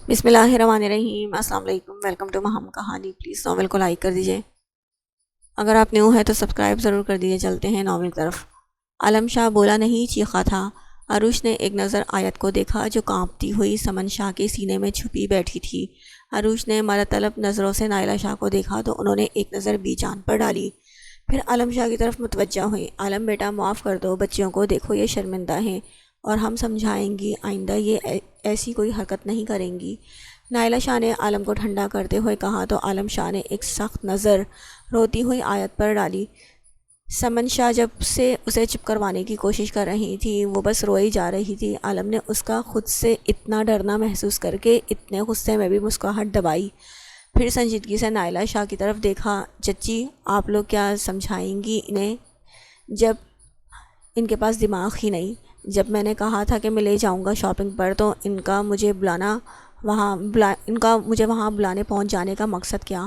بسم اللہ الرحمن الرحیم۔ السلام علیکم، ویلکم ٹو مہم کہانی۔ پلیز ناول کو لائک کر دیجئے، اگر آپ نیو ہے تو سبسکرائب ضرور کر دیجئے۔ چلتے ہیں ناول کی طرف۔ عالم شاہ بولا نہیں، چیخا تھا۔ عروش نے ایک نظر آیت کو دیکھا جو کانپتی ہوئی سمن شاہ کے سینے میں چھپی بیٹھی تھی۔ عروش نے مرد طلب نظروں سے نائلہ شاہ کو دیکھا تو انہوں نے ایک نظر بی جان پر ڈالی، پھر عالم شاہ کی طرف متوجہ ہوئی۔ عالم بیٹا معاف کر دو، بچیوں کو دیکھو یہ شرمندہ ہیں اور ہم سمجھائیں گی آئندہ یہ ایسی کوئی حرکت نہیں کریں گی۔ نائلہ شاہ نے عالم کو ٹھنڈا کرتے ہوئے کہا تو عالم شاہ نے ایک سخت نظر روتی ہوئی آیت پر ڈالی۔ سمن شاہ جب سے اسے چپ کروانے کی کوشش کر رہی تھی وہ بس روئی جا رہی تھی۔ عالم نے اس کا خود سے اتنا ڈرنا محسوس کر کے اتنے غصے میں بھی مسکراہٹ دبائی، پھر سنجیدگی سے نائلہ شاہ کی طرف دیکھا۔ چچی آپ لوگ کیا سمجھائیں گی انہیں جب ان کے پاس دماغ ہی نہیں؟ جب میں نے کہا تھا کہ میں لے جاؤں گا شاپنگ پر تو ان کا مجھے وہاں بلانے پہنچ جانے کا مقصد کیا؟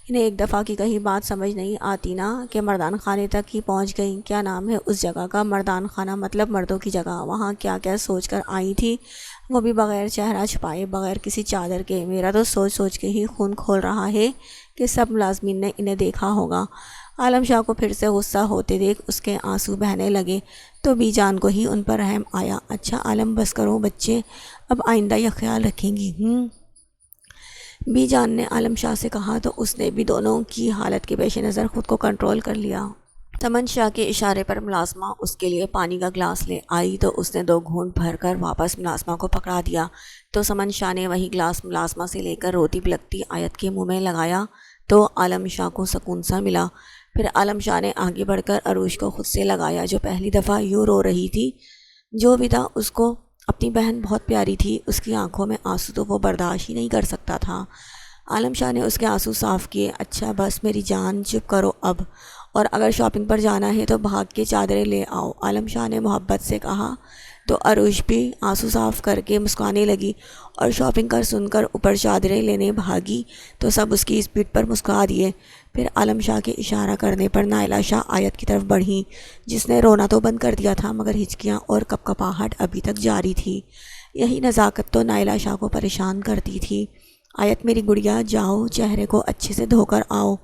انہیں ایک دفعہ کی کہیں بات سمجھ نہیں آتی نا کہ مردان خانے تک ہی پہنچ گئیں۔ کیا نام ہے اس جگہ کا؟ مردان خانہ، مطلب مردوں کی جگہ۔ وہاں کیا کیا سوچ کر آئی تھی، وہ بھی بغیر چہرہ چھپائے، بغیر کسی چادر کے۔ میرا تو سوچ سوچ کے ہی خون کھول رہا ہے کہ سب ملازمین نے انہیں دیکھا ہوگا۔ عالم شاہ کو پھر سے غصہ ہوتے دیکھ اس کے آنسو بہنے لگے تو بی جان کو ہی ان پر رحم آیا۔ اچھا عالم بس کرو بچے، اب آئندہ یہ خیال رکھیں گی۔ بی جان نے عالم شاہ سے کہا تو اس نے بھی دونوں کی حالت کے پیش نظر خود کو کنٹرول کر لیا۔ سمن شاہ کے اشارے پر ملازمہ اس کے لیے پانی کا گلاس لے آئی تو اس نے 2 گھونٹ بھر کر واپس ملازمہ کو پکڑا دیا تو سمن شاہ نے وہی گلاس ملازمہ سے لے کر روتی بلکتی آیت کے منہ میں لگایا تو عالم شاہ کو سکون سا ملا۔ پھر عالم شاہ نے آگے بڑھ کر عروش کو خود سے لگایا جو پہلی دفعہ یوں رو رہی تھی۔ جو بھی تھا اس کو اپنی بہن بہت پیاری تھی، اس کی آنکھوں میں آنسو تو وہ برداشت ہی نہیں کر سکتا تھا۔ عالم شاہ نے اس کے آنسو صاف کیے۔ اچھا بس میری جان چپ کرو اب، اور اگر شاپنگ پر جانا ہے تو بھاگ کے چادریں لے آؤ، عالم شاہ نے محبت سے کہا تو عروش بھی آنسو صاف کر کے مسکرانے لگی اور شاپنگ کر سن کر اوپر چادریں لینے بھاگی تو سب اس کی اسپیڈ پر مسکرا دیے۔ پھر عالم شاہ کے اشارہ کرنے پر نائلہ شاہ آیت کی طرف بڑھی جس نے رونا تو بند کر دیا تھا مگر ہچکیاں اور کپکپاہٹ ابھی تک جاری تھی۔ یہی نزاکت تو نائلہ شاہ کو پریشان کرتی تھی۔ آیت میری گڑیا جاؤ، چہرے کو اچھے سے دھو کر آؤ،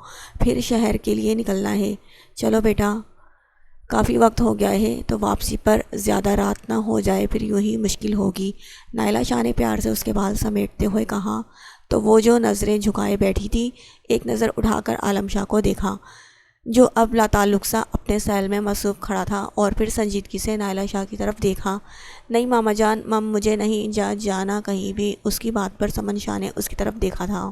پھر شہر کے لیے نکلنا ہے۔ چلو بیٹا، کافی وقت ہو گیا ہے تو واپسی پر زیادہ رات نہ ہو جائے، پھر یوں ہی مشکل ہوگی۔ نائلہ شاہ نے پیار سے اس کے بال سمیٹتے ہوئے کہا تو وہ جو نظریں جھکائے بیٹھی تھی ایک نظر اٹھا کر عالم شاہ کو دیکھا جو اب لا تعلق سا اپنے سیل میں مصروف کھڑا تھا، اور پھر سنجیدگی سے نائلہ شاہ کی طرف دیکھا۔ نہیں ماما جان، مجھے نہیں جانا کہیں بھی، اس کی بات پر سمن شاہ نے اس کی طرف دیکھا تھا۔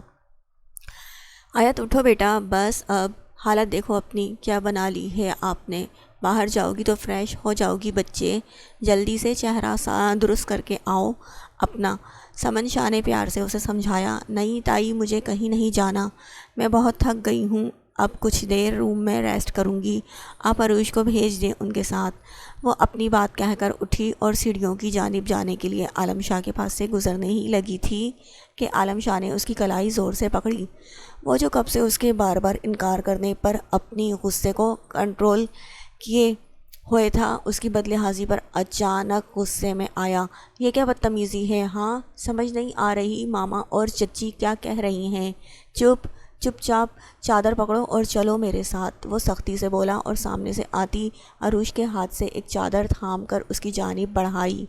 آیت اٹھو بیٹا، بس اب حالت دیکھو اپنی، کیا بنا لی ہے آپ نے؟ باہر جاؤ گی تو فریش ہو جاؤ گی بچے، جلدی سے چہرہ درست کر کے آؤ اپنا۔ سمن شاہ نے پیار سے اسے سمجھایا۔ نہیں تائی، مجھے کہیں نہیں جانا، میں بہت تھک گئی ہوں، اب کچھ دیر روم میں ریسٹ کروں گی، آپ عروش کو بھیج دیں ان کے ساتھ۔ وہ اپنی بات کہہ کر اٹھی اور سیڑھیوں کی جانب جانے کے لیے عالم شاہ کے پاس سے گزرنے ہی لگی تھی کہ عالم شاہ نے اس کی کلائی زور سے پکڑی۔ وہ جو کب سے اس کے بار بار انکار کرنے پر اپنی غصے کو کنٹرول کیے ہوئے تھا، اس کی بدلحاظی پر اچانک غصے میں آیا۔ یہ کیا بدتمیزی ہے؟ ہاں سمجھ نہیں آ رہی ماما اور چچی کیا کہہ رہی ہیں؟ چپ چاپ چادر پکڑو اور چلو میرے ساتھ، وہ سختی سے بولا اور سامنے سے آتی عروش کے ہاتھ سے ایک چادر تھام کر اس کی جانب بڑھائی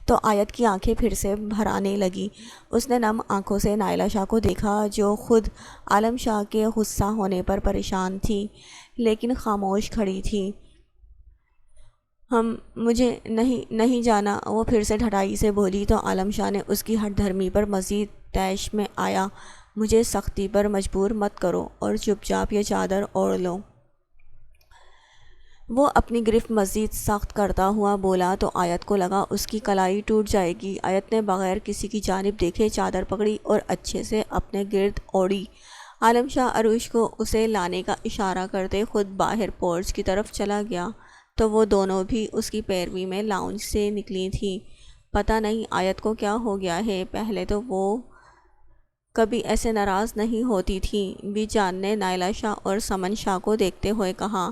تو آیت کی آنکھیں پھر سے بھر آنے لگی۔ اس نے نم آنکھوں سے نائلہ شاہ کو دیکھا جو خود عالم شاہ کے غصہ ہونے پر پریشان تھی لیکن خاموش کھڑی تھی۔ مجھے نہیں جانا، وہ پھر سے ڈھٹائی سے بولی تو عالم شاہ نے اس کی ہٹ دھرمی پر مزید طیش میں آیا۔ مجھے سختی پر مجبور مت کرو اور چپ چاپ یہ چادر اوڑھ لو۔ وہ اپنی گرفت مزید سخت کرتا ہوا بولا تو آیت کو لگا اس کی کلائی ٹوٹ جائے گی۔ آیت نے بغیر کسی کی جانب دیکھے چادر پکڑی اور اچھے سے اپنے گرد اوڑھی۔ عالم شاہ عروش کو اسے لانے کا اشارہ کرتے خود باہر پورچ کی طرف چلا گیا تو وہ دونوں بھی اس کی پیروی میں لاؤنج سے نکلی تھیں۔ پتہ نہیں آیت کو کیا ہو گیا ہے، پہلے تو وہ کبھی ایسے ناراض نہیں ہوتی تھی۔ بی جان نے نائلہ شاہ اور سمن شاہ کو دیکھتے ہوئے کہا۔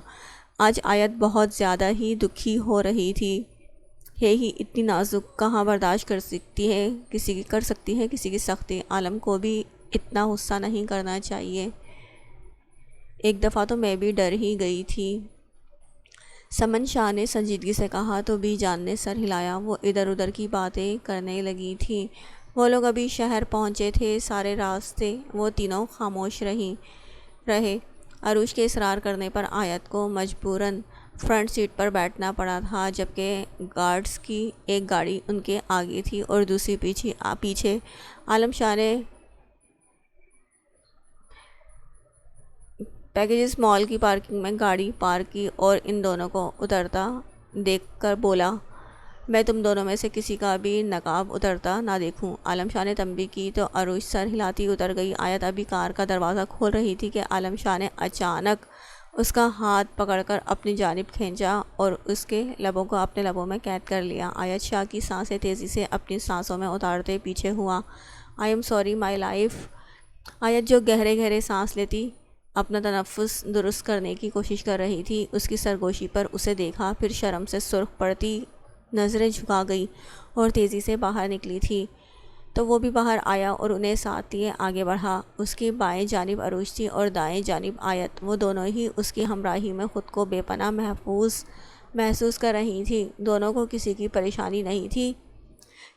آج آیت بہت زیادہ ہی دکھی ہو رہی تھی۔ ہی اتنی نازک کہاں برداشت کر سکتی ہے کسی کی سختی. عالم کو بھی اتنا غصہ نہیں کرنا چاہیے. ایک دفعہ تو میں بھی ڈر ہی گئی تھی. سمن شاہ نے سنجیدگی سے کہا تو بی جان نے سر ہلایا. وہ ادھر ادھر کی باتیں کرنے لگی تھی. وہ لوگ ابھی شہر پہنچے تھے. سارے راستے وہ تینوں خاموش رہے. عروج کے اصرار کرنے پر آیت کو مجبوراً فرنٹ سیٹ پر بیٹھنا پڑا تھا، جبکہ گارڈز کی ایک گاڑی ان کے آگے تھی اور دوسری پیچھے. عالم شاہ نے پیکیجز مال کی پارکنگ میں گاڑی پارک کی اور ان دونوں کو اترتا دیکھ کر بولا، میں تم دونوں میں سے کسی کا بھی نقاب اترتا نہ دیکھوں. عالم شاہ نے تنبیہ کی تو عروج سر ہلاتی اتر گئی. آیت ابھی کار کا دروازہ کھول رہی تھی کہ عالم شاہ نے اچانک اس کا ہاتھ پکڑ کر اپنی جانب کھینچا اور اس کے لبوں کو اپنے لبوں میں قید کر لیا. آیت شاہ کی سانسیں تیزی سے اپنی سانسوں میں اتارتے پیچھے ہوا. I am sorry my life. آیت جو گہرے گہرے سانس لیتی اپنا تنفس درست کرنے کی کوشش کر رہی تھی، اس کی سرگوشی پر اسے دیکھا، پھر شرم سے سرخ پڑتی نظریں جھکا گئی اور تیزی سے باہر نکلی تھی تو وہ بھی باہر آیا اور انہیں ساتھ لیے آگے بڑھا. اس کی بائیں جانب عروج تھی اور دائیں جانب آیت. وہ دونوں ہی اس کی ہمراہی میں خود کو بے پناہ محفوظ محسوس کر رہی تھی. دونوں کو کسی کی پریشانی نہیں تھی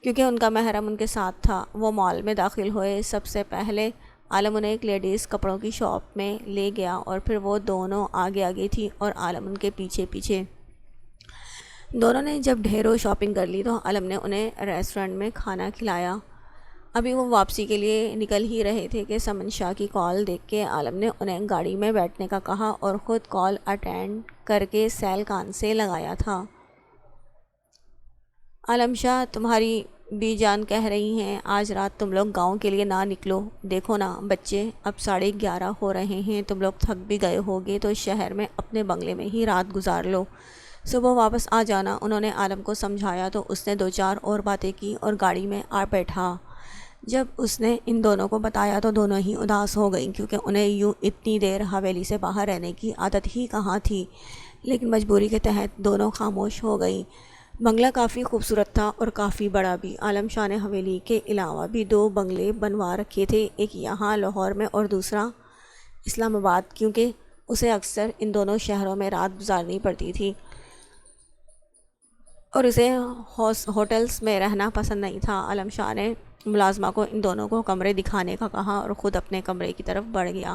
کیونکہ ان کا محرم ان کے ساتھ تھا. وہ مال میں داخل ہوئے. سب سے پہلے عالم انہیں ایک لیڈیز کپڑوں کی شاپ میں لے گیا اور پھر وہ دونوں آگے آگے تھی اور عالم ان کے پیچھے پیچھے. دونوں نے جب ڈھیروں شاپنگ کر لی تو عالم نے انہیں ریسٹورنٹ میں کھانا کھلایا. ابھی وہ واپسی کے لیے نکل ہی رہے تھے کہ سمن شاہ کی کال دیکھ کے عالم نے انہیں گاڑی میں بیٹھنے کا کہا اور خود کال اٹینڈ کر کے سیل کان سے لگایا تھا. عالم شاہ تمہاری بی جان کہہ رہی ہیں آج رات تم لوگ گاؤں کے لیے نہ نکلو. دیکھو نا بچے، اب 11:30 ہو رہے ہیں. تم لوگ تھک بھی گئے ہوگے تو شہر میں اپنے بنگلے میں ہی رات گزار لو، صبح واپس آ جانا. انہوں نے عالم کو سمجھایا تو اس نے 2-4 اور باتیں کی اور گاڑی میں آ بیٹھا. جب اس نے ان دونوں کو بتایا تو دونوں ہی اداس ہو گئیں کیونکہ انہیں یوں اتنی دیر حویلی سے باہر رہنے کی عادت ہی کہاں تھی. لیکن مجبوری کے تحت دونوں خاموش ہو گئیں. بنگلہ کافی خوبصورت تھا اور کافی بڑا بھی. عالم شاہ نے حویلی کے علاوہ بھی 2 بنگلے بنوا رکھے تھے، ایک یہاں لاہور میں اور دوسرا اسلام آباد، کیونکہ اسے اکثر ان دونوں شہروں میں رات گزارنی پڑتی تھی اور اسے ہوٹلز میں رہنا پسند نہیں تھا. عالم شاہ نے ملازمہ کو ان دونوں کو کمرے دکھانے کا کہا اور خود اپنے کمرے کی طرف بڑھ گیا.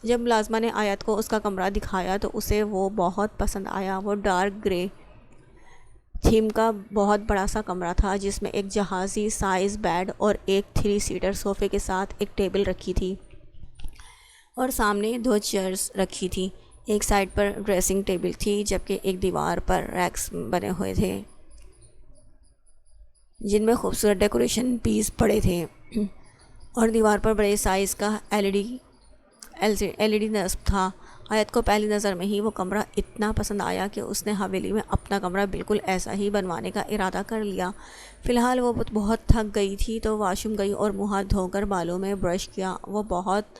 جب ملازمہ نے آیت کو اس کا کمرہ دکھایا تو اسے وہ بہت پسند آیا. وہ ڈارک گرے تھیم کا بہت بڑا سا کمرہ تھا جس میں ایک جہازی سائز بیڈ اور ایک 3 سیٹر صوفے کے ساتھ ایک ٹیبل رکھی تھی اور سامنے 2 چیئرز رکھی تھی. ایک سائڈ پر ڈریسنگ ٹیبل تھی جبکہ ایک دیوار پر ریکس بنے ہوئے تھے جن میں خوبصورت ڈیکوریشن پیس پڑے تھے اور دیوار پر بڑے سائز کا ایل ای ڈی نصب تھا. آیت کو پہلی نظر میں ہی وہ کمرہ اتنا پسند آیا کہ اس نے حویلی میں اپنا کمرہ بالکل ایسا ہی بنوانے کا ارادہ کر لیا. فی الحال وہ بہت تھک گئی تھی تو واش روم گئی اور منہ ہاتھ دھو کر بالوں میں برش کیا. وہ بہت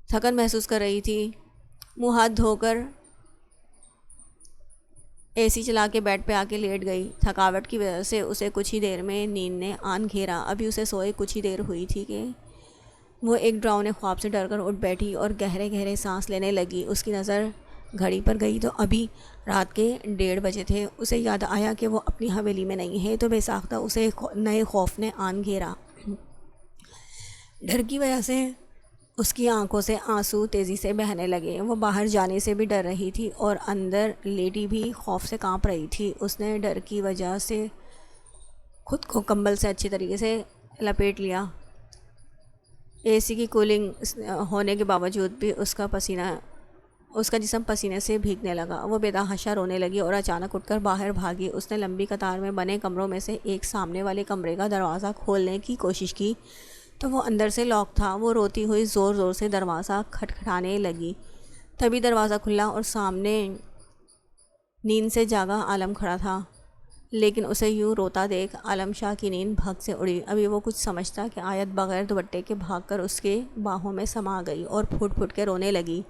تھکن محسوس کر رہی تھی. منہ ہاتھ دھو کر اے سی چلا کے بیڈ پہ آ کے لیٹ گئی. تھکاوٹ کی وجہ سے اسے کچھ ہی دیر میں نیند نے آن گھیرا. ابھی اسے سوئے کچھ ہی دیر ہوئی تھی کہ وہ ایک ڈراؤنے خواب سے ڈر کر اٹھ بیٹھی اور گہرے گہرے سانس لینے لگی. اس کی نظر گھڑی پر گئی تو ابھی رات کے 1:30 بجے تھے. اسے یاد آیا کہ وہ اپنی حویلی میں نہیں ہے تو بے ساختہ اسے نئے خوف نے آن گھیرا. ڈر کی وجہ سے اس کی آنکھوں سے آنسو تیزی سے بہنے لگے. وہ باہر جانے سے بھی ڈر رہی تھی اور اندر لیٹی بھی خوف سے کانپ رہی تھی. اس نے ڈر کی وجہ سے خود کو کمبل سے اچھی طریقے سے لپیٹ لیا. اے سی کی کولنگ ہونے کے باوجود بھی اس کا جسم پسینے سے بھیگنے لگا. وہ بے تحاشا رونے لگی اور اچانک اٹھ کر باہر بھاگی. اس نے لمبی قطار میں بنے کمروں میں سے ایک سامنے والے کمرے کا دروازہ کھولنے کی کوشش کی تو وہ اندر سے لاک تھا. وہ روتی ہوئی زور زور سے دروازہ کھٹکھٹانے لگی. تبھی دروازہ کھلا اور سامنے نیند سے جاگا عالم کھڑا تھا. لیکن اسے یوں روتا دیکھ عالم شاہ کی نیند بھگ سے اڑی. ابھی وہ کچھ سمجھتا کہ آیت بغیر دوپٹے کے بھاگ کر اس کے باہوں میں سما گئی اور پھوٹ پھوٹ کے رونے لگی.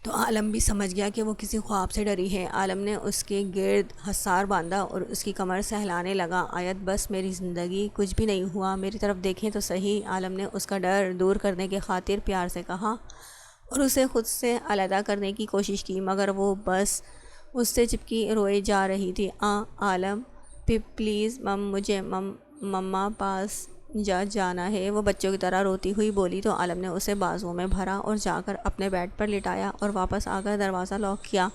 تو عالم بھی سمجھ گیا کہ وہ کسی خواب سے ڈری ہے۔ عالم نے اس کے گرد حصار باندھا اور اس کی کمر سہلانے لگا۔ آیت بس میری زندگی، کچھ بھی نہیں ہوا، میری طرف دیکھیں تو صحیح۔ عالم نے اس کا ڈر دور کرنے کی خاطر پیار سے کہا اور اسے خود سے علیحدہ کرنے کی کوشش کی، مگر وہ بس اس سے چپکی روئے جا رہی تھی۔ عالم پلیز مجھے مما پاس جانا ہے، وہ بچوں کی طرح روتی ہوئی بولی۔ تو عالم نے اسے بازوؤں میں بھرا اور جا کر اپنے بیڈ پر لٹایا اور واپس آ کر دروازہ لاک کیا۔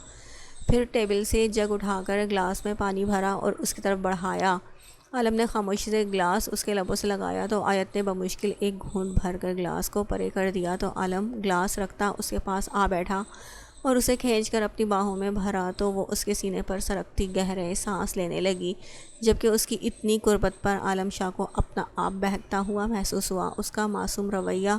پھر ٹیبل سے جگ اٹھا کر گلاس میں پانی بھرا اور اس کی طرف بڑھایا۔ عالم نے خاموشی سے گلاس اس کے لبوں سے لگایا تو آیت نے بمشکل ایک گھونٹ بھر کر گلاس کو پرے کر دیا۔ تو عالم گلاس رکھتا اس کے پاس آ بیٹھا اور اسے کھینچ کر اپنی باہوں میں بھرا تو وہ اس کے سینے پر سرکتی گہرے سانس لینے لگی، جبکہ اس کی اتنی قربت پر عالم شاہ کو اپنا آپ بہکتا ہوا محسوس ہوا۔ اس کا معصوم رویا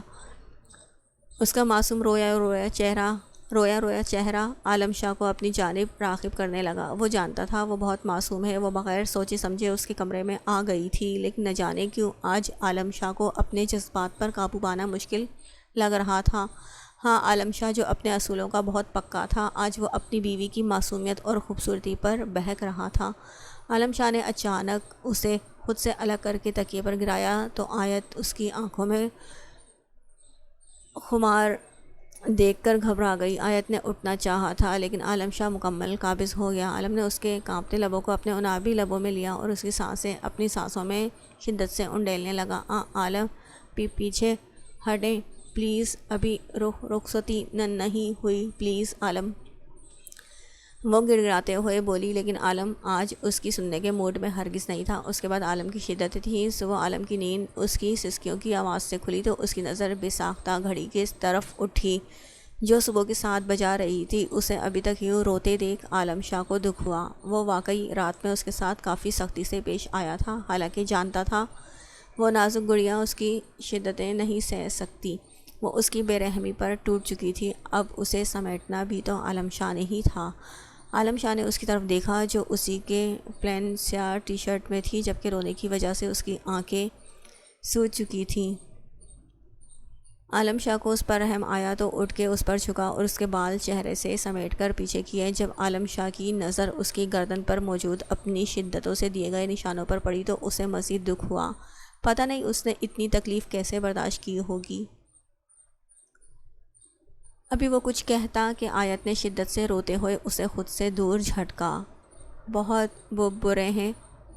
رویا چہرہ عالم شاہ کو اپنی جانب راغب کرنے لگا۔ وہ جانتا تھا وہ بہت معصوم ہے، وہ بغیر سوچے سمجھے اس کے کمرے میں آ گئی تھی، لیکن نہ جانے کیوں آج عالم شاہ کو اپنے جذبات پر قابو پانا مشکل لگ رہا تھا۔ ہاں، عالم شاہ جو اپنے اصولوں کا بہت پکا تھا، آج وہ اپنی بیوی کی معصومیت اور خوبصورتی پر بہک رہا تھا۔ عالم شاہ نے اچانک اسے خود سے الگ کر کے تکیے پر گرایا تو آیت اس کی آنکھوں میں خمار دیکھ کر گھبرا گئی۔ آیت نے اٹھنا چاہا تھا لیکن عالم شاہ مکمل قابض ہو گیا۔ عالم نے اس کے کانپتے لبوں کو اپنے انابی لبوں میں لیا اور اس کی سانسیں اپنی سانسوں میں شدت سے انڈیلنے لگا۔ عالم پیچھے ہٹیں پلیز، ابھی رخصتی نہیں ہوئی پلیز عالم، وہ گڑ گڑاتے ہوئے بولی، لیکن عالم آج اس کی سننے کے موڈ میں ہرگز نہیں تھا۔ اس کے بعد عالم کی شدت تھی۔ صبح عالم کی نیند اس کی سسکیوں کی آواز سے کھلی تو اس کی نظر بے ساختہ گھڑی کی طرف اٹھی جو صبح کے 7 بجا رہی تھی۔ اسے ابھی تک یوں روتے دیکھ عالم شاہ کو دکھ ہوا۔ وہ واقعی رات میں اس کے ساتھ کافی سختی سے پیش آیا تھا، حالانکہ جانتا تھا وہ نازک گڑیا اس کی شدتیں نہیں سہ سکتی، وہ اس کی بے رحمی پر ٹوٹ چکی تھی۔ اب اسے سمیٹنا بھی تو عالم شاہ نے ہی تھا۔ عالم شاہ نے اس کی طرف دیکھا جو اسی کے پلین سیاہ ٹی شرٹ میں تھی، جبکہ رونے کی وجہ سے اس کی آنکھیں سوج چکی تھیں۔ عالم شاہ کو اس پر رحم آیا تو اٹھ کے اس پر جھکا اور اس کے بال چہرے سے سمیٹ کر پیچھے کیے۔ جب عالم شاہ کی نظر اس کی گردن پر موجود اپنی شدتوں سے دیے گئے نشانوں پر پڑی تو اسے مزید دکھ ہوا۔ پتہ نہیں اس نے اتنی تکلیف کیسے برداشت کی ہوگی۔ ابھی وہ کچھ کہتا کہ آیت نے شدت سے روتے ہوئے اسے خود سے دور جھٹکا۔ بہت برے ہیں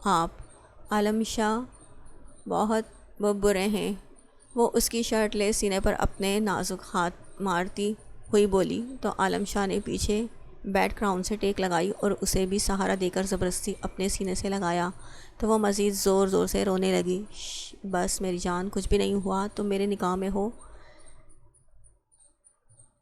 آپ عالم شاہ، بہت برے ہیں، وہ اس کی شرٹ لے سینے پر اپنے نازک ہاتھ مارتی ہوئی بولی۔ تو عالم شاہ نے پیچھے بیڈ کراؤن سے ٹیک لگائی اور اسے بھی سہارا دے کر زبردستی اپنے سینے سے لگایا تو وہ مزید زور زور سے رونے لگی۔ بس میری جان، کچھ بھی نہیں ہوا، تم میرے نکاح میں ہو،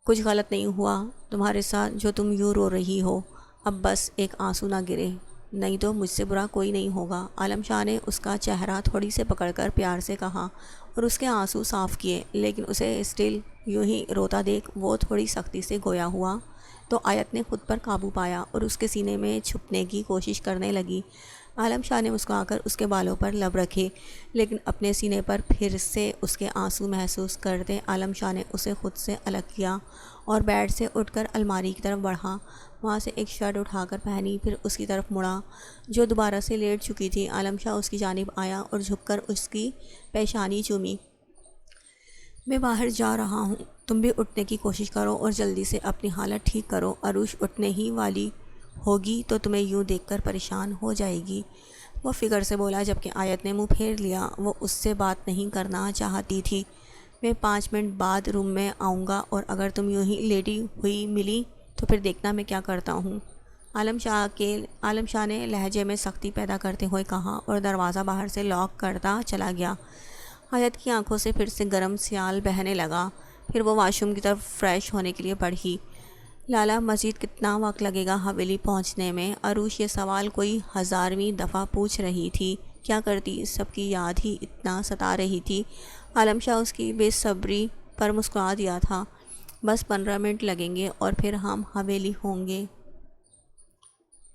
کچھ غلط نہیں ہوا تمہارے ساتھ جو تم یوں رو رہی ہو، اب بس ایک آنسو نہ گرے، نہیں تو مجھ سے برا کوئی نہیں ہوگا۔ عالم شاہ نے اس کا چہرہ تھوڑی سے پکڑ کر پیار سے کہا اور اس کے آنسو صاف کیے، لیکن اسے اسٹل یوں ہی روتا دیکھ وہ تھوڑی سختی سے گویا ہوا تو آیت نے خود پر قابو پایا اور اس کے سینے میں چھپنے کی کوشش کرنے لگی۔ عالم شاہ نے مسکرا کر اس کے بالوں پر لب رکھے، لیکن اپنے سینے پر پھر سے اس کے آنسو محسوس کرتے عالم شاہ نے اسے خود سے الگ کیا اور بیڈ سے اٹھ کر الماری کی طرف بڑھا، وہاں سے ایک شرٹ اٹھا کر پہنی، پھر اس کی طرف مڑا جو دوبارہ سے لیٹ چکی تھی۔ عالم شاہ اس کی جانب آیا اور جھک کر اس کی پیشانی چومی۔ میں باہر جا رہا ہوں، تم بھی اٹھنے کی کوشش کرو اور جلدی سے اپنی حالت ٹھیک کرو، عروش اٹھنے ہی والی ہوگی تو تمہیں یوں دیکھ کر پریشان ہو جائے گی، وہ فکر سے بولا، جبکہ آیت نے منہ پھیر لیا۔ وہ اس سے بات نہیں کرنا چاہتی تھی۔ میں 5 منٹ بعد روم میں آؤں گا اور اگر تم یوں ہی لیٹی ہوئی ملی تو پھر دیکھنا میں کیا کرتا ہوں، عالم شاہ نے لہجے میں سختی پیدا کرتے ہوئے کہا اور دروازہ باہر سے لاک کرتا چلا گیا۔ آیت کی آنکھوں سے پھر سے گرم سیال بہنے لگا، پھر وہ واش روم کی طرف فریش ہونے کے لیے بڑھی۔ لالا، مزید کتنا وقت لگے گا حویلی پہنچنے میں؟ عروش یہ سوال کوئی 1000ویں دفعہ پوچھ رہی تھی۔ کیا کرتی، سب کی یاد ہی اتنا ستا رہی تھی۔ عالم شاہ اس کی بے صبری پر مسکرا دیا تھا۔ بس 15 منٹ لگیں گے اور پھر ہم حویلی ہوں گے،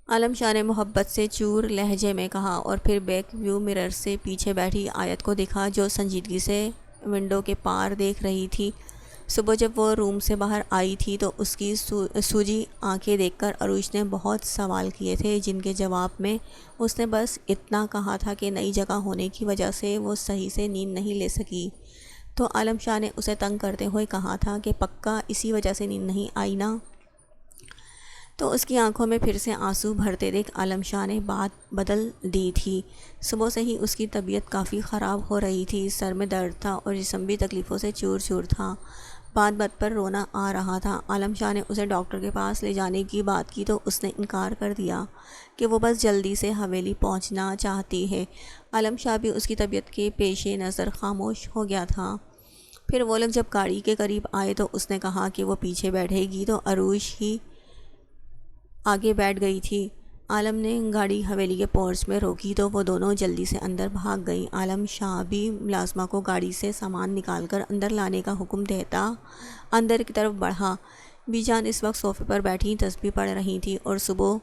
عالم شاہ نے محبت سے چور لہجے میں کہا اور پھر بیک ویو مرر سے پیچھے بیٹھی آیت کو دیکھا جو سنجیدگی سے ونڈو کے پار دیکھ رہی تھی۔ صبح جب وہ روم سے باہر آئی تھی تو اس کی سوجی آنکھیں دیکھ کر عروش نے بہت سوال کیے تھے، جن کے جواب میں اس نے بس اتنا کہا تھا کہ نئی جگہ ہونے کی وجہ سے وہ صحیح سے نیند نہیں لے سکی۔ تو عالم شاہ نے اسے تنگ کرتے ہوئے کہا تھا کہ پکا اسی وجہ سے نیند نہیں آئی نا؟ تو اس کی آنکھوں میں پھر سے آنسو بھرتے دیکھ عالم شاہ نے بات بدل دی تھی۔ صبح سے ہی اس کی طبیعت کافی خراب ہو رہی تھی، سر میں درد تھا اور جسم بھی تکلیفوں سے چور چور تھا، بات بات پر رونا آ رہا تھا۔ عالم شاہ نے اسے ڈاکٹر کے پاس لے جانے کی بات کی تو اس نے انکار کر دیا کہ وہ بس جلدی سے حویلی پہنچنا چاہتی ہے۔ عالم شاہ بھی اس کی طبیعت کے پیش نظر خاموش ہو گیا تھا۔ پھر وہ لوگ جب گاڑی کے قریب آئے تو اس نے کہا کہ وہ پیچھے بیٹھے گی تو عروش ہی آگے بیٹھ گئی تھی۔ عالم نے گاڑی حویلی کے پورچ میں روکی تو وہ دونوں جلدی سے اندر بھاگ گئیں۔ عالم شاہ بھی ملازمہ کو گاڑی سے سامان نکال کر اندر لانے کا حکم دیتا اندر کی طرف بڑھا۔ بی جان اس وقت صوفے پر بیٹھی تسبیح پڑھ رہی تھی اور صبح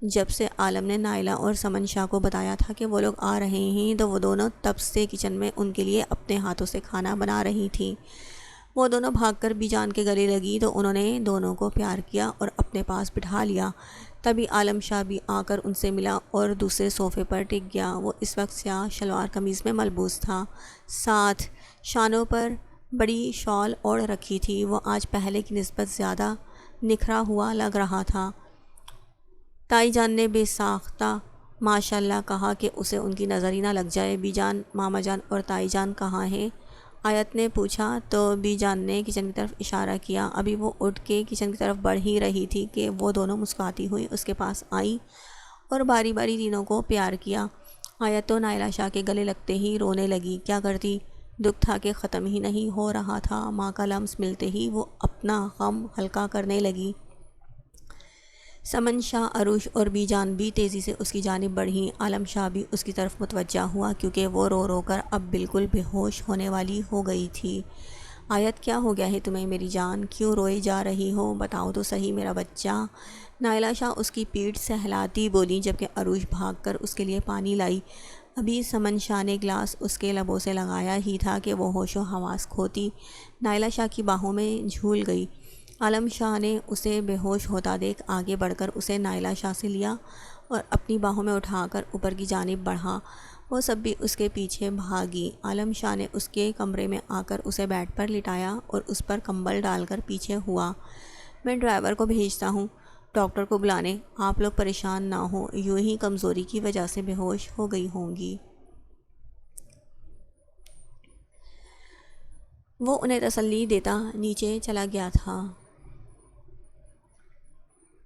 جب سے عالم نے نائلہ اور سمن شاہ کو بتایا تھا کہ وہ لوگ آ رہے ہیں تو وہ دونوں تب سے کچن میں ان کے لیے اپنے ہاتھوں سے کھانا بنا رہی تھیں۔ وہ دونوں بھاگ کر بی جان کے گلے لگی تو انہوں نے دونوں کو پیار کیا اور اپنے پاس بٹھا لیا۔ تبھی عالم شاہ بھی آ کر ان سے ملا اور دوسرے صوفے پر ٹک گیا۔ وہ اس وقت سیاہ شلوار قمیض میں ملبوس تھا، ساتھ شانوں پر بڑی شال اوڑھ رکھی تھی۔ وہ آج پہلے کی نسبت زیادہ نکھرا ہوا لگ رہا تھا۔ تائی جان نے بے ساختہ ماشاءاللہ کہا کہ اسے ان کی نظر ہی نہ لگ جائے۔ بی جان، ماما جان اور تائی جان کہاں ہیں؟ آیت نے پوچھا تو بی جان نے کچن کی طرف اشارہ کیا۔ ابھی وہ اٹھ کے کچن کی طرف بڑھ ہی رہی تھی کہ وہ دونوں مسکراتی ہوئی اس کے پاس آئیں اور باری باری تینوں کو پیار کیا۔ آیت تو نائلہ شاہ کے گلے لگتے ہی رونے لگی۔ کیا کرتی؟ دکھ تھا کہ ختم ہی نہیں ہو رہا تھا۔ ماں کا لمس ملتے ہی وہ اپنا غم ہلکا کرنے لگی۔ سمن شاہ، عروش اور بی جان بھی تیزی سے اس کی جانب بڑھیں۔ عالم شاہ بھی اس کی طرف متوجہ ہوا کیونکہ وہ رو رو کر اب بالکل بے ہوش ہونے والی ہو گئی تھی۔ آیت، کیا ہو گیا ہے تمہیں میری جان؟ کیوں روئے جا رہی ہو؟ بتاؤ تو صحیح میرا بچہ۔ نائلہ شاہ اس کی پیٹھ سہلاتی بولی جبکہ عروش بھاگ کر اس کے لیے پانی لائی۔ ابھی سمن شاہ نے گلاس اس کے لبوں سے لگایا ہی تھا کہ وہ ہوش و حواس کھوتی نائلہ شاہ کی باہوں میں جھول گئی۔ عالم شاہ نے اسے بے ہوش ہوتا دیکھ آگے بڑھ کر اسے نائلہ شاہ سے لیا اور اپنی باہوں میں اٹھا کر اوپر کی جانب بڑھا۔ وہ سب بھی اس کے پیچھے بھاگی۔ عالم شاہ نے اس کے کمرے میں آ کر اسے بیڈ پر لٹایا اور اس پر کمبل ڈال کر پیچھے ہوا۔ میں ڈرائیور کو بھیجتا ہوں ڈاکٹر کو بلانے، آپ لوگ پریشان نہ ہوں، یوں ہی کمزوری کی وجہ سے بے ہوش ہو گئی ہوں گی۔ وہ انہیں تسلی دیتا نیچے چلا گیا تھا۔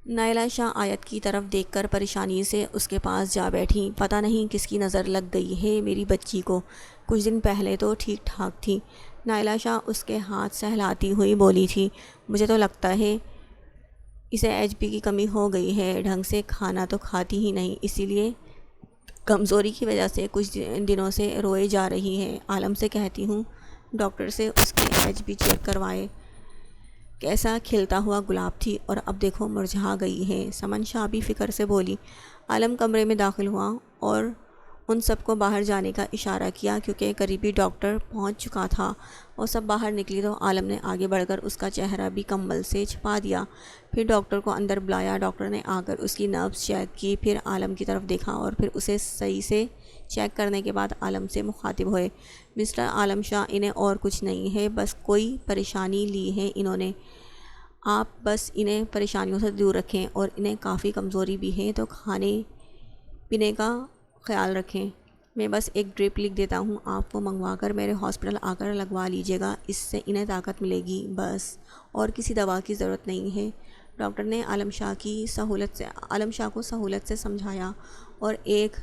نائلہ شاہ آیت کی طرف دیکھ کر پریشانی سے اس کے پاس جا بیٹھی۔ پتہ نہیں کس کی نظر لگ گئی ہے میری بچی کو، کچھ دن پہلے تو ٹھیک ٹھاک تھی۔ نائلہ شاہ اس کے ہاتھ سہلاتی ہوئی بولی تھی۔ مجھے تو لگتا ہے اسے ایچ پی کی کمی ہو گئی ہے، ڈھنگ سے کھانا تو کھاتی ہی نہیں، اسی لیے کمزوری کی وجہ سے کچھ دنوں سے روئے جا رہی ہے۔ عالم سے کہتی ہوں ڈاکٹر سے اس کے ایچ پی چیک کروائے۔ کیسا کھلتا ہوا گلاب تھی اور اب دیکھو مرجھا گئی ہے۔ سمن شاہ بھی فکر سے بولی۔ عالم کمرے میں داخل ہوا اور ان سب کو باہر جانے کا اشارہ کیا کیونکہ قریبی ڈاکٹر پہنچ چکا تھا۔ وہ سب باہر نکلی تو عالم نے آگے بڑھ کر اس کا چہرہ بھی کمبل سے چھپا دیا۔ پھر ڈاکٹر کو اندر بلایا۔ ڈاکٹر نے آ کر اس کی نبض چیک کی، پھر عالم کی طرف دیکھا اور پھر اسے صحیح سے چیک کرنے کے بعد عالم سے مخاطب ہوئے۔ مسٹر عالم شاہ، انہیں اور کچھ نہیں ہے، بس کوئی پریشانی لی ہے انہوں نے، آپ بس انہیں پریشانیوں سے دور رکھیں اور انہیں کافی کمزوری بھی ہے تو کھانے پینے کا خیال رکھیں۔ میں بس ایک ڈرپ لکھ دیتا ہوں، آپ وہ منگوا کر میرے ہاسپٹل آ کر لگوا لیجیے گا، اس سے انہیں طاقت ملے گی بس، اور کسی دوا کی ضرورت نہیں ہے۔ ڈاکٹر نے عالم شاہ کو سہولت سے سمجھایا اور ایک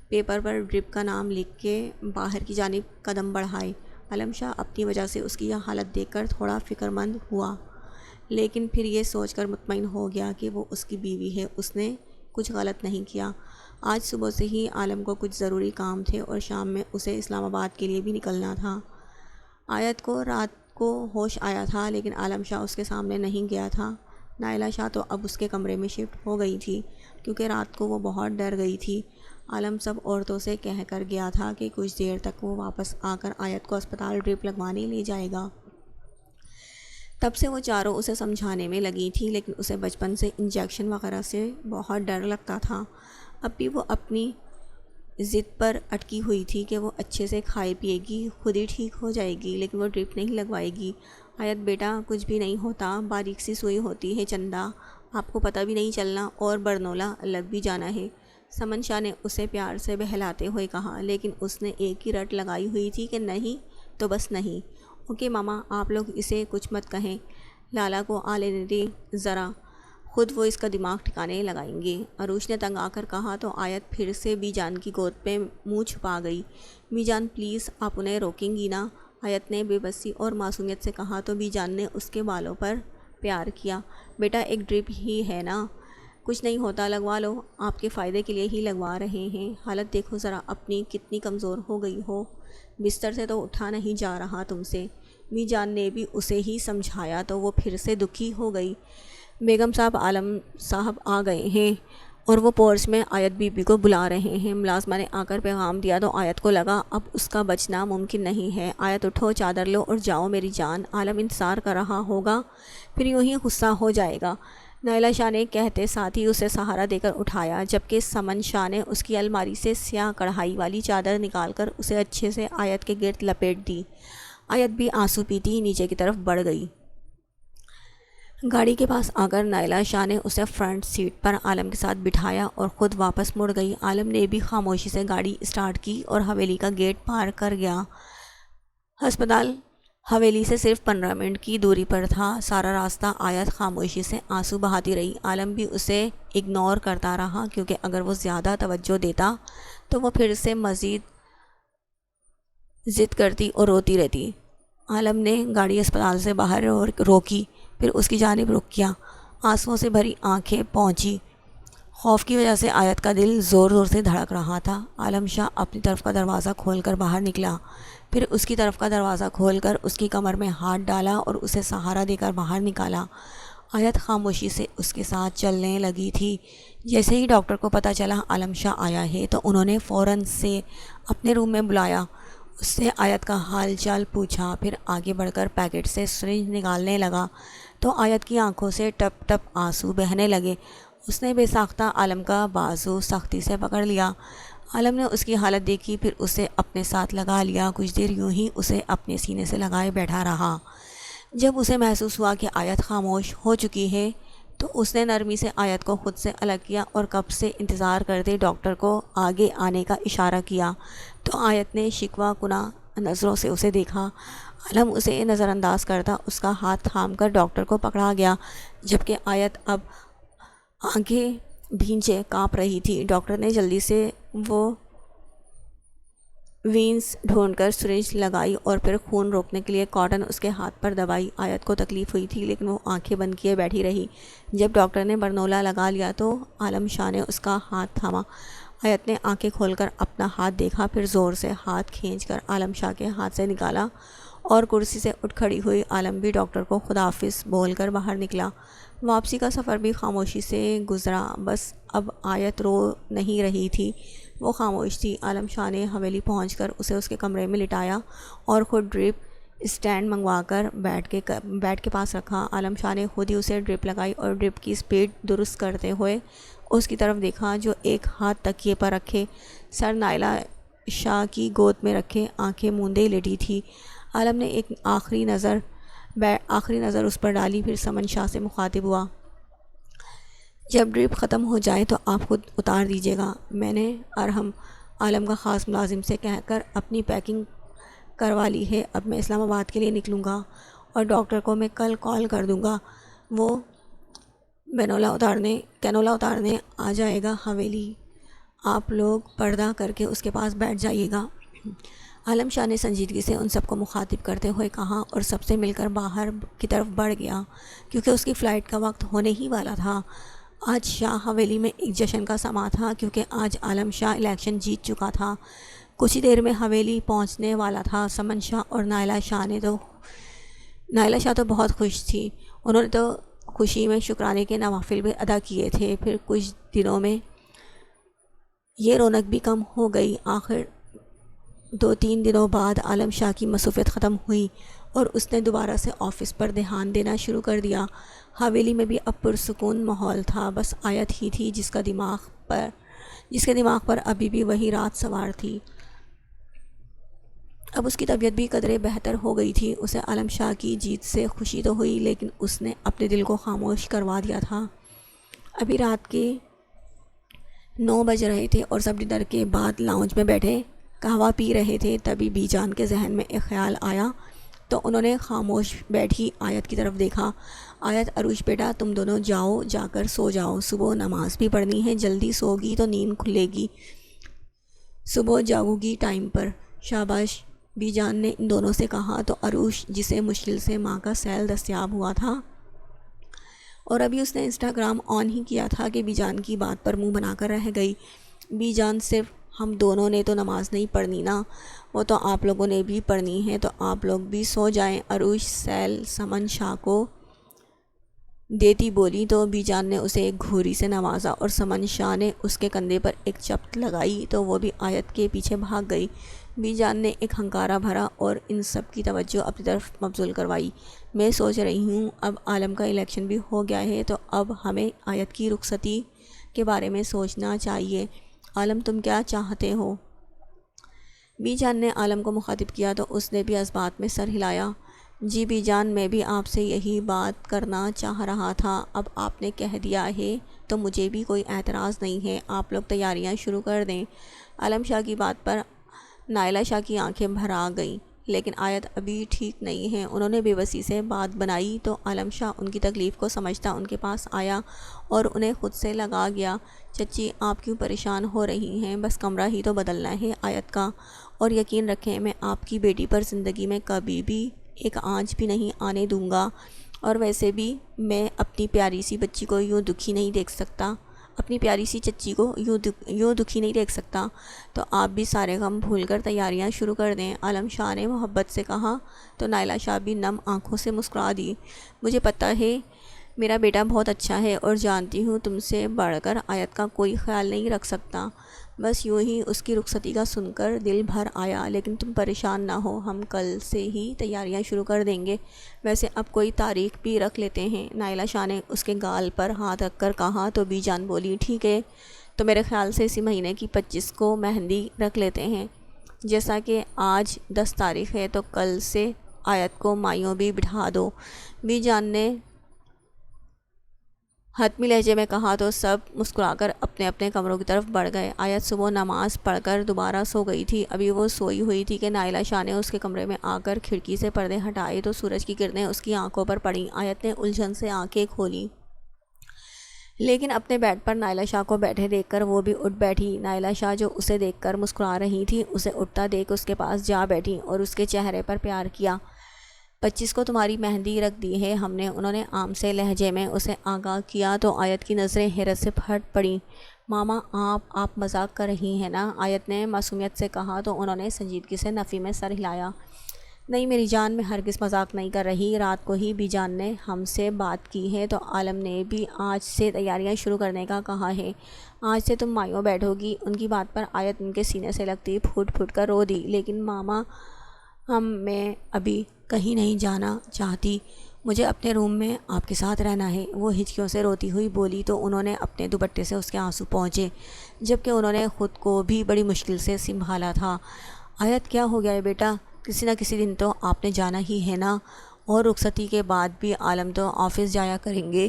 پیپر پر ڈرپ کا نام لکھ کے باہر کی جانب قدم بڑھائے۔ عالم شاہ اپنی وجہ سے اس کی یہ حالت دیکھ کر تھوڑا فکر مند ہوا، لیکن پھر یہ سوچ کر مطمئن ہو گیا کہ وہ اس کی بیوی ہے، اس نے کچھ غلط نہیں کیا۔ آج صبح سے ہی عالم کو کچھ ضروری کام تھے اور شام میں اسے اسلام آباد کے لیے بھی نکلنا تھا۔ آیت کو رات کو ہوش آیا تھا لیکن عالم شاہ اس کے سامنے نہیں گیا تھا۔ نائلہ شاہ تو اب اس کے کمرے میں شفٹ ہو گئی تھی کیونکہ رات کو وہ بہت ڈر گئی تھی۔ عالم سب عورتوں سے کہہ کر گیا تھا کہ کچھ دیر تک وہ واپس آ کر آیت کو اسپتال ڈرپ لگوانے لے جائے گا۔ تب سے وہ چاروں اسے سمجھانے میں لگی تھی، لیکن اسے بچپن سے انجیکشن وغیرہ سے بہت ڈر لگتا تھا۔ اب بھی وہ اپنی ضد پر اٹکی ہوئی تھی کہ وہ اچھے سے کھائے پیے گی، خود ہی ٹھیک ہو جائے گی، لیکن وہ ڈرپ نہیں لگوائے گی۔ آیت بیٹا کچھ بھی نہیں ہوتا، باریک سی سوئی ہوتی ہے چندا، آپ کو پتہ بھی نہیں چلنا اور برنولا لگ بھی جانا ہے۔ سمن شاہ نے اسے پیار سے بہلاتے ہوئے کہا، لیکن اس نے ایک ہی رٹ لگائی ہوئی تھی کہ نہیں تو بس نہیں۔ اوکے ماما، آپ لوگ اسے کچھ مت کہیں، لالا کو آ لینے دیں ذرا، خود وہ اس کا دماغ ٹھکانے لگائیں گے۔ عروش نے تنگ آ کر کہا تو آیت پھر سے بی جان کی گود پہ منہ چھپا گئی۔ بی جان پلیز، آپ انہیں روکیں گی نا؟ آیت نے بے بسی اور معصومیت سے کہا تو بی جان نے اس کے بالوں پر پیار کیا۔ بیٹا ایک ڈرپ ہی ہے نا، کچھ نہیں ہوتا، لگوا لو، آپ کے فائدے کے لیے ہی لگوا رہے ہیں۔ حالت دیکھو ذرا اپنی کتنی کمزور ہو گئی ہو، بستر سے تو اٹھا نہیں جا رہا تم سے۔ بی جان نے بھی اسے ہی سمجھایا تو وہ پھر سے دکھی ہو گئی۔ بیگم صاحب عالم صاحب آ گئے ہیں اور وہ پورچ میں آیت بی بی کو بلا رہے ہیں۔ ملازمہ نے آ کر پیغام دیا تو آیت کو لگا اب اس کا بچنا ممکن نہیں ہے۔ آیت اٹھو، چادر لو اور جاؤ میری جان، عالم انتظار کر رہا ہوگا، پھر یوں ہی غصہ ہو جائے گا۔ نائلہ شاہ نے کہتے ساتھ ہی اسے سہارا دے کر اٹھایا، جبکہ سمن شاہ نے اس کی الماری سے سیاہ کڑھائی والی چادر نکال کر اسے اچھے سے آیت کے گرد لپیٹ دی۔ آیت بھی آنسو پیتی نیچے کی طرف بڑھ گئی۔ گاڑی کے پاس آ کر نائلہ شاہ نے اسے فرنٹ سیٹ پر عالم کے ساتھ بٹھایا اور خود واپس مڑ گئی۔ عالم نے بھی خاموشی سے گاڑی اسٹارٹ کی اور حویلی کا گیٹ پار کر گیا۔ ہسپتال حویلی سے صرف 15 منٹ کی دوری پر تھا۔ سارا راستہ آیت خاموشی سے آنسو بہاتی رہی۔ عالم بھی اسے اگنور کرتا رہا، کیونکہ اگر وہ زیادہ توجہ دیتا تو وہ پھر سے مزید ضد کرتی اور روتی رہتی۔ عالم نے گاڑی اسپتال سے باہر روکی، پھر اس کی جانب رخ کیا، آنسوؤں سے بھری آنکھیں پہنچی۔ خوف کی وجہ سے آیت کا دل زور زور سے دھڑک رہا تھا۔ عالم شاہ اپنی طرف کا دروازہ کھول کر باہر نکلا، پھر اس کی طرف کا دروازہ کھول کر اس کی کمر میں ہاتھ ڈالا اور اسے سہارا دے کر باہر نکالا۔ آیت خاموشی سے اس کے ساتھ چلنے لگی تھی۔ جیسے ہی ڈاکٹر کو پتہ چلا عالم شاہ آیا ہے تو انہوں نے فوراً سے اپنے روم میں بلایا، اس سے آیت کا حال چال پوچھا، پھر آگے بڑھ کر پیکٹ سے سرنج نکالنے لگا تو آیت کی آنکھوں سے ٹپ ٹپ آنسو بہنے لگے۔ اس نے بے ساختہ عالم کا بازو سختی سے پکڑ لیا۔ عالم نے اس کی حالت دیکھی، پھر اسے اپنے ساتھ لگا لیا، کچھ دیر یوں ہی اسے اپنے سینے سے لگائے بیٹھا رہا۔ جب اسے محسوس ہوا کہ آیت خاموش ہو چکی ہے تو اس نے نرمی سے آیت کو خود سے الگ کیا اور کب سے انتظار کرتے ڈاکٹر کو آگے آنے کا اشارہ کیا تو آیت نے شکوہ کناں نظروں سے اسے دیکھا۔ عالم اسے نظر انداز کرتا اس کا ہاتھ تھام کر ڈاکٹر کو پکڑا گیا، جبکہ آیت اب آنکھیں بھیجے کانپ رہی تھی۔ ڈاکٹر نے جلدی سے وہ وینز ڈھونڈ کر سرنج لگائی اور پھر خون روکنے کے لیے کاٹن اس کے ہاتھ پر دبائی۔ آیت کو تکلیف ہوئی تھی لیکن وہ آنکھیں بند کیے بیٹھی رہی۔ جب ڈاکٹر نے برنولا لگا لیا تو عالم شاہ نے اس کا ہاتھ تھاما۔ آیت نے آنکھیں کھول کر اپنا ہاتھ دیکھا، پھر زور سے ہاتھ کھینچ کر عالم شاہ کے ہاتھ سے نکالا اور کرسی سے اٹھ کھڑی ہوئی۔ عالم بھی ڈاکٹر کو خداحافظ بول کر باہر نکلا۔ واپسی کا سفر بھی خاموشی سے گزرا، بس اب آیت رو نہیں رہی تھی، وہ خاموش تھی۔ عالم شاہ نے حویلی پہنچ کر اسے اس کے کمرے میں لٹایا اور خود ڈرپ اسٹینڈ منگوا کر بیڈ کے پاس رکھا۔ عالم شاہ نے خود ہی اسے ڈرپ لگائی اور ڈرپ کی سپیڈ درست کرتے ہوئے اس کی طرف دیکھا، جو ایک ہاتھ تکیے پر رکھے سر نائلہ شاہ کی گود میں رکھے آنکھیں موندے لیٹی تھی۔ عالم نے ایک آخری نظر اس پر ڈالی، پھر سمن شاہ سے مخاطب ہوا، جب ڈرپ ختم ہو جائے تو آپ خود اتار دیجیے گا۔ میں نے ارحم عالم کا خاص ملازم سے کہہ کر اپنی پیکنگ کروا لی ہے، اب میں اسلام آباد کے لیے نکلوں گا اور ڈاکٹر کو میں کل کال کر دوں گا، وہ کینولا اتارنے آ جائے گا حویلی، آپ لوگ پردہ کر کے اس کے پاس بیٹھ جائیے گا۔ عالم شاہ نے سنجیدگی سے ان سب کو مخاطب کرتے ہوئے کہا اور سب سے مل کر باہر کی طرف بڑھ گیا، کیونکہ اس کی فلائٹ کا وقت ہونے ہی والا تھا۔ آج شاہ حویلی میں ایک جشن کا سماں تھا، کیونکہ آج عالم شاہ الیکشن جیت چکا تھا۔ کچھ ہی دیر میں حویلی پہنچنے والا تھا۔ سمن شاہ اور نائلہ شاہ تو بہت خوش تھی، انہوں نے تو خوشی میں شکرانے کے نوافل بھی ادا کیے تھے۔ پھر کچھ دنوں میں یہ رونق بھی کم ہو گئی۔ آخر 2-3 دنوں بعد عالم شاہ کی مصروفیت ختم ہوئی اور اس نے دوبارہ سے آفس پر دھیان دینا شروع کر دیا۔ حویلی میں بھی اب پرسکون ماحول تھا، بس آیت ہی تھی جس کے دماغ پر ابھی بھی وہی رات سوار تھی۔ اب اس کی طبیعت بھی قدرے بہتر ہو گئی تھی۔ اسے عالم شاہ کی جیت سے خوشی تو ہوئی، لیکن اس نے اپنے دل کو خاموش کروا دیا تھا۔ ابھی رات کے 9 بج رہے تھے اور سب ڈنر کے بعد لاؤنج میں بیٹھے قہوہ پی رہے تھے۔ تبھی بی جان کے ذہن میں ایک خیال آیا تو انہوں نے خاموش بیٹھی آیت کی طرف دیکھا۔ آیت، عروج بیٹا، تم دونوں جاؤ، جا کر سو جاؤ، صبح نماز بھی پڑھنی ہے، جلدی سوگی تو نیند کھلے گی، صبح جاگو گی ٹائم پر۔ شاباش، بی جان نے ان دونوں سے کہا تو عروج، جسے مشکل سے ماں کا سیل دستیاب ہوا تھا اور ابھی اس نے انسٹاگرام آن ہی کیا تھا کہ بی جان کی بات پر منہ بنا کر رہ گئی۔ بی جان، صرف ہم دونوں نے تو نماز نہیں پڑھنی نا، وہ تو آپ لوگوں نے بھی پڑھنی ہے، تو آپ لوگ بھی سو جائیں۔ عروج سیل سمن شاہ کو دیتی بولی تو بی جان نے اسے ایک گھوری سے نوازا اور سمن شاہ نے اس کے کندھے پر ایک چپت لگائی تو وہ بھی آیت کے پیچھے بھاگ گئی۔ بی جان نے ایک ہنکارا بھرا اور ان سب کی توجہ اپنی طرف مبذول کروائی۔ میں سوچ رہی ہوں اب عالم کا الیکشن بھی ہو گیا ہے تو اب ہمیں آیت کی رخصتی کے بارے میں سوچنا چاہیے۔ عالم، تم کیا چاہتے ہو؟ بی جان نے عالم کو مخاطب کیا تو اس نے بھی اس بات میں سر ہلایا۔ جی بی جان، میں بھی آپ سے یہی بات کرنا چاہ رہا تھا، اب آپ نے کہہ دیا ہے تو مجھے بھی کوئی اعتراض نہیں ہے، آپ لوگ تیاریاں شروع کر دیں۔ عالم شاہ کی بات پر نائلہ شاہ کی آنکھیں بھر آ گئیں، لیکن آیت ابھی ٹھیک نہیں ہے۔ انہوں نے بے بسی سے بات بنائی تو عالم شاہ ان کی تکلیف کو سمجھتا ان کے پاس آیا اور انہیں خود سے لگا گیا۔ چچی، آپ کیوں پریشان ہو رہی ہیں؟ بس کمرہ ہی تو بدلنا ہے آیت کا، اور یقین رکھیں میں آپ کی بیٹی پر زندگی میں کبھی بھی ایک آنچ بھی نہیں آنے دوں گا، اور ویسے بھی میں اپنی پیاری سی بچی کو یوں دکھی نہیں دیکھ سکتا، اپنی پیاری سی چچی کو یوں دکھی نہیں دیکھ سکتا، تو آپ بھی سارے غم بھول کر تیاریاں شروع کر دیں، عالم شاہ نے محبت سے کہا تو نائلہ شاہ بھی نم آنکھوں سے مسکرا دی۔ مجھے پتہ ہے میرا بیٹا بہت اچھا ہے اور جانتی ہوں تم سے بڑھ کر آیت کا کوئی خیال نہیں رکھ سکتا، بس یوں ہی اس کی رخصتی کا سن کر دل بھر آیا، لیکن تم پریشان نہ ہو، ہم کل سے ہی تیاریاں شروع کر دیں گے، ویسے اب کوئی تاریخ بھی رکھ لیتے ہیں۔ نائلہ شاہ نے اس کے گال پر ہاتھ رکھ کر کہا تو بی جان بولی، ٹھیک ہے، تو میرے خیال سے اسی مہینے کی 25 کو مہندی رکھ لیتے ہیں، جیسا کہ آج 10 تاریخ ہے تو کل سے آیت کو مائیوں بھی بٹھا دو۔ بی جان نے حتمی لہجے میں کہا تو سب مسکرا کر اپنے اپنے کمروں کی طرف بڑھ گئے۔ آیت صبح نماز پڑھ کر دوبارہ سو گئی تھی، ابھی وہ سوئی ہوئی تھی کہ نائلہ شاہ نے اس کے کمرے میں آ کر کھڑکی سے پردے ہٹائے تو سورج کی کرنیں اس کی آنکھوں پر پڑیں۔ آیت نے الجھن سے آنکھیں کھولیں، لیکن اپنے بیڈ پر نائلہ شاہ کو بیٹھے دیکھ کر وہ بھی اٹھ بیٹھی۔ نائلہ شاہ جو اسے دیکھ کر مسکرا رہی تھی، اسے اٹھتا دیکھ اس کے پاس جا بیٹھی اور اس کے چہرے پر پیار کیا۔ 25 کو تمہاری مہندی رکھ دی ہے ہم نے، انہوں نے عام سے لہجے میں اسے آگاہ کیا تو آیت کی نظریں حیرت سے پھٹ پڑیں۔ ماما، آپ مذاق کر رہی ہیں نا؟ آیت نے معصومیت سے کہا تو انہوں نے سنجیدگی سے نفی میں سر ہلایا۔ نہیں میری جان، میں ہرگز مذاق نہیں کر رہی، رات کو ہی بی جان نے ہم سے بات کی ہے تو عالم نے بھی آج سے تیاریاں شروع کرنے کا کہا ہے، آج سے تم مائیوں بیٹھو گی۔ ان کی بات پر آیت ان کے سینے سے لگتی پھوٹ پھوٹ کر رو دی، لیکن ماما میں ابھی کہیں نہیں جانا چاہتی، مجھے اپنے روم میں آپ کے ساتھ رہنا ہے، وہ ہچکیوں سے روتی ہوئی بولی تو انہوں نے اپنے دوپٹے سے اس کے آنسو پہنچے، جبکہ انہوں نے خود کو بھی بڑی مشکل سے سنبھالا تھا۔ آیت، کیا ہو گیا ہے بیٹا؟ کسی نہ کسی دن تو آپ نے جانا ہی ہے نا، اور رخصتی کے بعد بھی عالم تو آفس جایا کریں گے،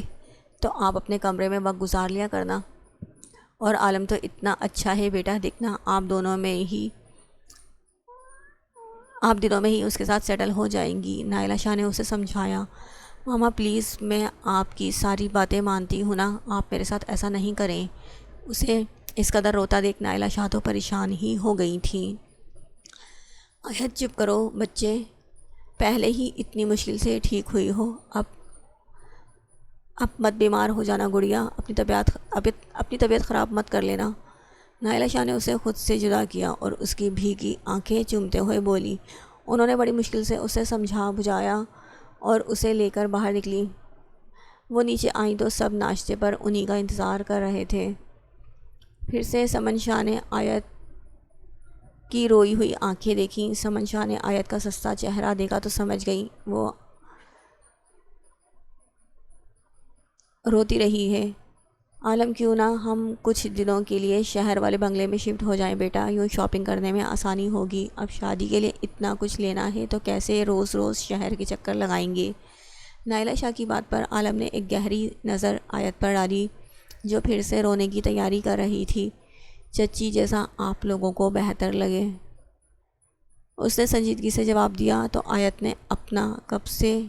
تو آپ اپنے کمرے میں وقت گزار لیا کرنا، اور عالم تو اتنا اچھا ہے بیٹا، دیکھنا آپ دنوں میں ہی اس کے ساتھ سیٹل ہو جائیں گی۔ نائلہ شاہ نے اسے سمجھایا۔ ماما پلیز، میں آپ کی ساری باتیں مانتی ہوں نا، آپ میرے ساتھ ایسا نہیں کریں۔ اسے اس قدر روتا دیکھ نائلہ شاہ تو پریشان ہی ہو گئی تھیں۔ آیت، چپ کرو بچے، پہلے ہی اتنی مشکل سے ٹھیک ہوئی ہو، اب مت بیمار ہو جانا گڑیا، اپنی طبیعت خراب مت کر لینا۔ نائلہ شاہ نے اسے خود سے جدا کیا اور اس کی بھیگی آنکھیں چومتے ہوئے بولی۔ انہوں نے بڑی مشکل سے اسے سمجھا بجھایا اور اسے لے کر باہر نکلی۔ وہ نیچے آئیں تو سب ناشتے پر انہی کا انتظار کر رہے تھے۔ پھر سے سمن شاہ نے آیت کی روئی ہوئی آنکھیں دیکھیں۔ سمن شاہ نے آیت کا سستا چہرہ دیکھا تو سمجھ گئی وہ روتی رہی ہے۔ عالم کیوں نہ ہم کچھ دنوں کے لیے شہر والے بنگلے میں شفٹ ہو جائیں بیٹا، یوں شاپنگ کرنے میں آسانی ہوگی۔ اب شادی کے لیے اتنا کچھ لینا ہے تو کیسے روز روز شہر کے چکر لگائیں گے؟ نائلہ شاہ کی بات پر عالم نے ایک گہری نظر آیت پر ڈالی جو پھر سے رونے کی تیاری کر رہی تھی۔ چچی جیسا آپ لوگوں کو بہتر لگے، اس نے سنجیدگی سے جواب دیا تو آیت نے اپنا کب سے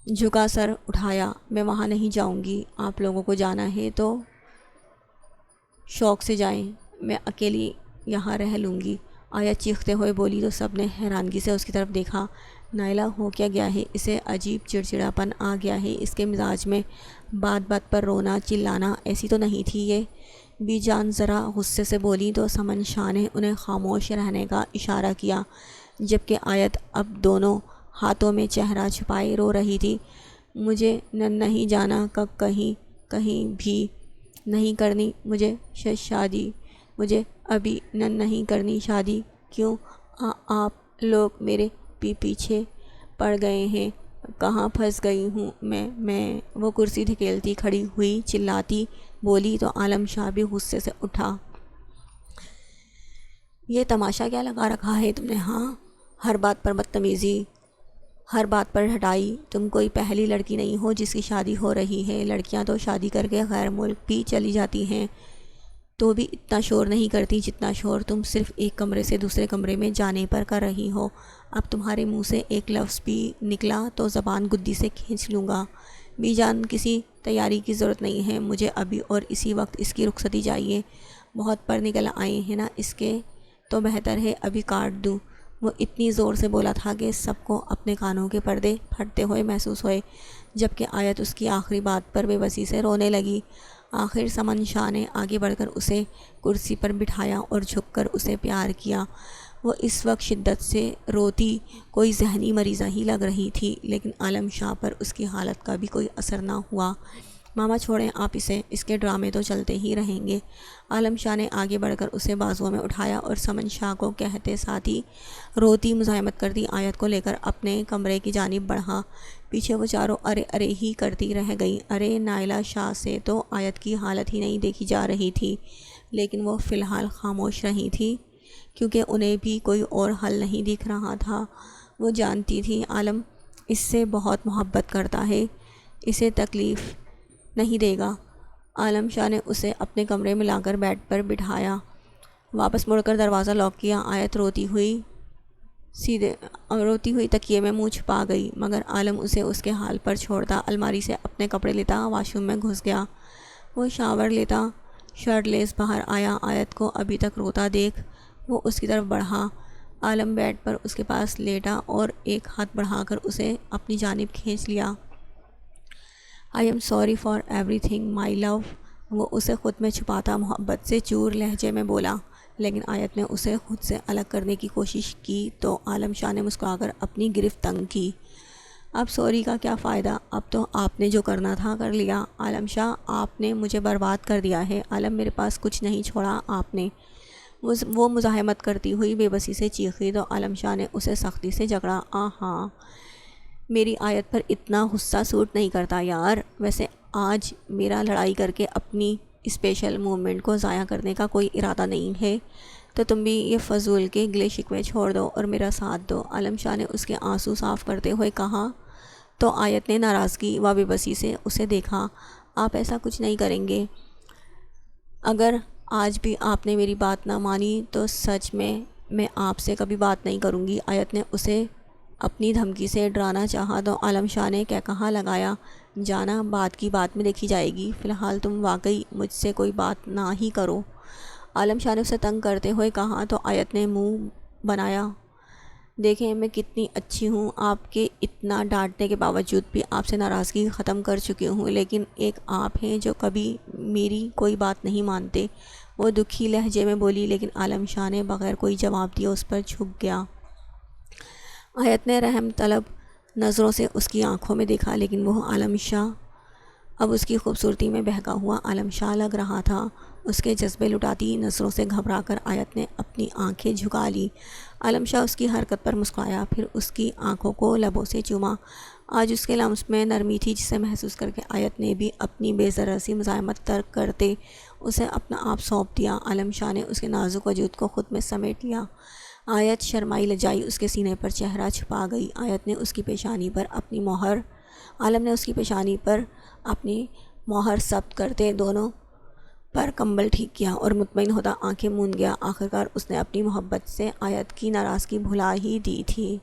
جھکا سر اٹھایا۔ میں وہاں نہیں جاؤں گی، آپ لوگوں کو جانا ہے تو شوق سے جائیں، میں اکیلی یہاں رہ لوں گی۔ آیت چیختے ہوئے بولی تو سب نے حیرانگی سے اس کی طرف دیکھا۔ نائلہ ہو کیا گیا ہے؟ اسے عجیب چڑچڑاپن آ گیا ہے، اس کے مزاج میں بات بات پر رونا چلانا ایسی تو نہیں تھی یہ۔ بی جان ذرا غصے سے بولی تو سمن شاہ نے انہیں خاموش رہنے کا اشارہ کیا، جبکہ آیت اب دونوں ہاتھوں میں چہرہ چھپائے رو رہی تھی۔ مجھے نہیں جانا کہیں بھی نہیں کرنی مجھے شادی، مجھے ابھی نہیں کرنی شادی۔ کیوں آپ لوگ میرے پیچھے پڑ گئے ہیں؟ کہاں پھنس گئی ہوں میں وہ کرسی دھکیلتی کھڑی ہوئی چلاتی بولی تو عالم شاہ بھی غصے سے اٹھا۔ یہ تماشا کیا لگا رکھا ہے تم نے؟ ہاں، ہر بات پر بدتمیزی، ہر بات پر ہٹائی۔ تم کوئی پہلی لڑکی نہیں ہو جس کی شادی ہو رہی ہے، لڑکیاں تو شادی کر کے غیر ملک بھی چلی جاتی ہیں تو بھی اتنا شور نہیں کرتی جتنا شور تم صرف ایک کمرے سے دوسرے کمرے میں جانے پر کر رہی ہو۔ اب تمہارے منہ سے ایک لفظ بھی نکلا تو زبان گدی سے کھینچ لوں گا۔ بی جان کسی تیاری کی ضرورت نہیں ہے، مجھے ابھی اور اسی وقت اس کی رخصتی چاہیے۔ بہت پر نکل آئے ہیں نا اس کے، تو بہتر ہے ابھی کاٹ دوں۔ وہ اتنی زور سے بولا تھا کہ سب کو اپنے کانوں کے پردے پھٹتے ہوئے محسوس ہوئے، جبکہ آیت اس کی آخری بات پر بے بسی سے رونے لگی۔ آخر سمن شاہ نے آگے بڑھ کر اسے کرسی پر بٹھایا اور جھک کر اسے پیار کیا۔ وہ اس وقت شدت سے روتی کوئی ذہنی مریضہ ہی لگ رہی تھی، لیکن عالم شاہ پر اس کی حالت کا بھی کوئی اثر نہ ہوا۔ ماما چھوڑیں آپ اسے، اس کے ڈرامے تو چلتے ہی رہیں گے۔ عالم شاہ نے آگے بڑھ کر اسے بازوؤں میں اٹھایا اور سمن شاہ کو کہتے ساتھ ہی روتی مزاحمت کرتی آیت کو لے کر اپنے کمرے کی جانب بڑھا۔ پیچھے وہ چاروں ارے ارے ہی کرتی رہ گئیں۔ ارے نائلہ شاہ سے تو آیت کی حالت ہی نہیں دیکھی جا رہی تھی، لیکن وہ فی الحال خاموش رہی تھی کیونکہ انہیں بھی کوئی اور حل نہیں دکھ رہا تھا۔ وہ جانتی تھی عالم اس سے بہت محبت کرتا ہے، اسے تکلیف نہیں دے گا۔ عالم شاہ نے اسے اپنے کمرے میں لا کر بیڈ پر بٹھایا، واپس مڑ کر دروازہ لاک کیا۔ آیت روتی ہوئی تکیے میں منہ چھپا گئی، مگر عالم اسے اس کے حال پر چھوڑتا الماری سے اپنے کپڑے لیتا واش روم میں گھس گیا۔ وہ شاور لیتا شرٹ لیس باہر آیا۔ آیت کو ابھی تک روتا دیکھ وہ اس کی طرف بڑھا۔ عالم بیڈ پر اس کے پاس لیٹا اور ایک ہاتھ بڑھا کر اسے اپنی جانب کھینچ لیا۔ I am sorry for everything my love، وہ اسے خود میں چھپاتا محبت سے چور لہجے میں بولا، لیکن آیت نے اسے خود سے الگ کرنے کی کوشش کی تو عالم شاہ نے مسکرا کر اپنی گرفت تنگ کی۔ اب سوری کا کیا فائدہ، اب تو آپ نے جو کرنا تھا کر لیا۔ عالم شاہ آپ نے مجھے برباد کر دیا ہے، عالم میرے پاس کچھ نہیں چھوڑا آپ نے، وہ مزاحمت کرتی ہوئی بے بسی سے چیخی تو عالم شاہ نے اسے سختی سے جکڑا۔ ہاں میری آیت پر اتنا غصہ سوٹ نہیں کرتا یار، ویسے آج میرا لڑائی کر کے اپنی اسپیشل مومنٹ کو ضائع کرنے کا کوئی ارادہ نہیں ہے، تو تم بھی یہ فضول کے گلے شکوے چھوڑ دو اور میرا ساتھ دو۔ عالم شاہ نے اس کے آنسو صاف کرتے ہوئے کہا تو آیت نے ناراضگی و بے بسی سے اسے دیکھا۔ آپ ایسا کچھ نہیں کریں گے، اگر آج بھی آپ نے میری بات نہ مانی تو سچ میں آپ سے کبھی بات نہیں کروں گی۔ آیت نے اسے اپنی دھمکی سے ڈرانا چاہا تو عالم شاہ نے کہا لگایا، جانا بات کی بات میں دیکھی جائے گی، فی الحال تم واقعی مجھ سے کوئی بات نہ ہی کرو۔ عالم شاہ نے اسے تنگ کرتے ہوئے کہا تو آیت نے منہ بنایا، دیکھیں میں کتنی اچھی ہوں، آپ کے اتنا ڈانٹنے کے باوجود بھی آپ سے ناراضگی ختم کر چکی ہوں، لیکن ایک آپ ہیں جو کبھی میری کوئی بات نہیں مانتے، وہ دکھی لہجے میں بولی، لیکن عالم شاہ نے بغیر کوئی جواب دیے اس پر جھک گیا۔ آیت نے رحم طلب نظروں سے اس کی آنکھوں میں دیکھا، لیکن وہ عالم شاہ اب اس کی خوبصورتی میں بہکا ہوا عالم شاہ لگ رہا تھا۔ اس کے جذبے لٹاتی نظروں سے گھبرا کر آیت نے اپنی آنکھیں جھکا لی۔ عالم شاہ اس کی حرکت پر مسکرایا، پھر اس کی آنکھوں کو لبوں سے چوما۔ آج اس کے لمس میں نرمی تھی جسے محسوس کر کے آیت نے بھی اپنی بے ذرا سی مزاحمت ترک کرتے اسے اپنا آپ سونپ دیا۔ عالم شاہ نے اس کے نازک وجود کو خود میں سمیٹ لیا۔ آیت شرمائی لجائی اس کے سینے پر چہرہ چھپا گئی۔ عالم نے اس کی پیشانی پر اپنی مہر ثبت کرتے دونوں پر کمبل ٹھیک کیا اور مطمئن ہوتا آنکھیں موند گیا۔ آخرکار اس نے اپنی محبت سے آیت کی ناراضگی بھلا ہی دی تھی۔